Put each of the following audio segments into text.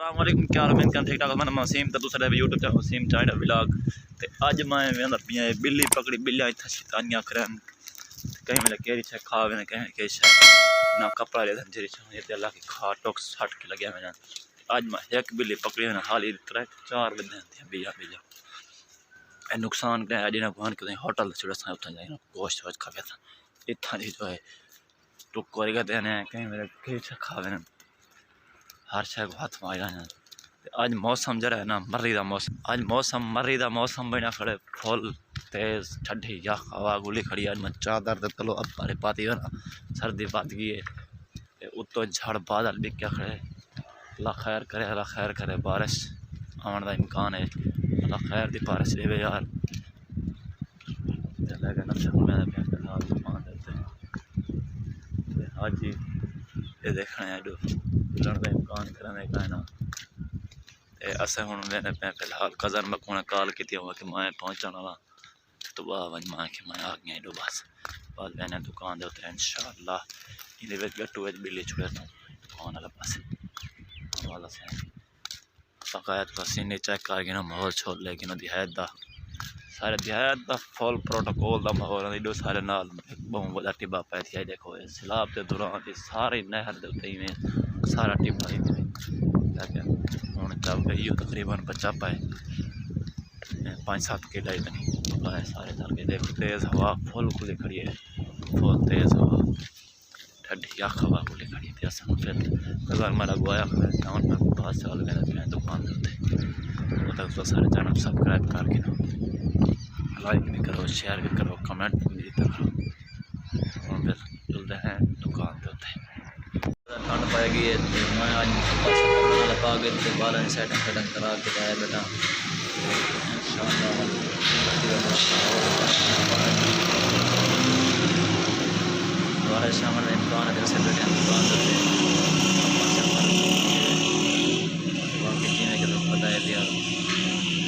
अस्सलामुअलैकुम, क्या हाल है? मैं ठीक ठाक। मैं वसीम तो दूसरा YouTube channel Wasim China vlog. तो अज मैं वेंदा पिया बिल्ली पकड़ी बिल्लियां इतना शैतानियां करन कहीं मेरे केरी छे खावे ने कहीं के छे ना कपड़ा ले जरी छे ये अल्लाह की खा टोक सट के लगे मैंने। आज मैं एक बिल्ली पकड़ी ना हाली 3-4 बंदे थे बिया ए नुकसान के आज ना भगवान के होटल छुड़ा सा उठा जाए गोश्त वोश्त खावे था इतना जी जो है टुक करेगा देने कहीं मेरे के छे खावे ने हर शय को हाथ मारा है। आज मौसम जरा है ना मर्री का मौसम, आज मौसम मर्री का मौसम बना खड़े फुल तेज ठंडी या हवा गुली खड़ी। आज मैं चादर दे तलो अब अरे पाती है ना सर्दी पात गई है उत्तो झड़ बादल भी क्या खड़े। अल्लाह खैर करे बारिश आने का इम्कान है। अल्लाह खैर दी बारिश देवे यार। आज ये देखना है लड़ने का इम्कान करने का है ना। अस हूँ मैंने फिलहाल कज़न मैं को कॉल की कि मैं पहुँचने वाला तो वाह वज मैं कि मैं आ गया एडो बस बाद मैंने दुकान दे उत्ते इंशाअल्लाह इहदे विच गट्टू विच बिल्ली छुड़े तो दुकान वाला पासे वाला से बकायत पसीने चेक कर गए ना माहौल छोड़ लेकिन दिहायत दा सारे दिहायत दा फुल प्रोटोकॉल दा माहौल एडो सारे नाल बहुत बड़ा टिब्बा पै थी। देखो सैलाब के दौरान सारी नहर दे उत्ते ही सारा टिब्बा ही हूँ चल गई तकरीबन बच्चा पाए 5-7 किलो इतनी सारे चल गए। देखो तेज़ हवा फुल खुली खड़ी है फुल तेज़ हवा ठंडी या हवा खुली खड़ी थी। असल फिर अगर मेरा गोया टाउन में पास चल गए दुकान तक तो सारे चैनल सब्सक्राइब करके ना लाइक भी करो शेयर भी करो कमेंट भी करो और फिर चलते हैं दुकान के उत्ते ठंड पाएगी मैं आज लगा के बारह सेटिंग सेटिंग करा के जाए बेटा बारह शाम इम्कान है जैसे बेटे दुकान बाकी जीने के तो पता है दिया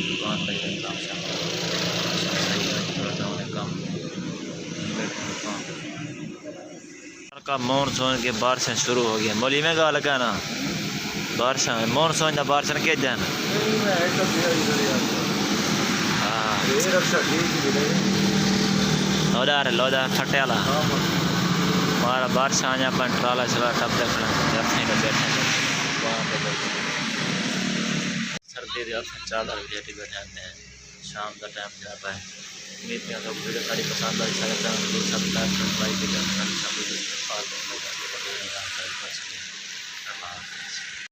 दुकान का काम का मानसून के बारिशें शुरू हो गई। मोली में गा लगा ना बारिश मानसून का बारिश के जान लोदा फटे वाला हमारा बारिश आया अपन ट्राला चला टप देखना बैठे सर्दी चादर बैठे बैठे शाम का टाइम जा पाए। उम्मीद है लोग वीडियो सारी पसंद आई सब्सक्राइब लाइक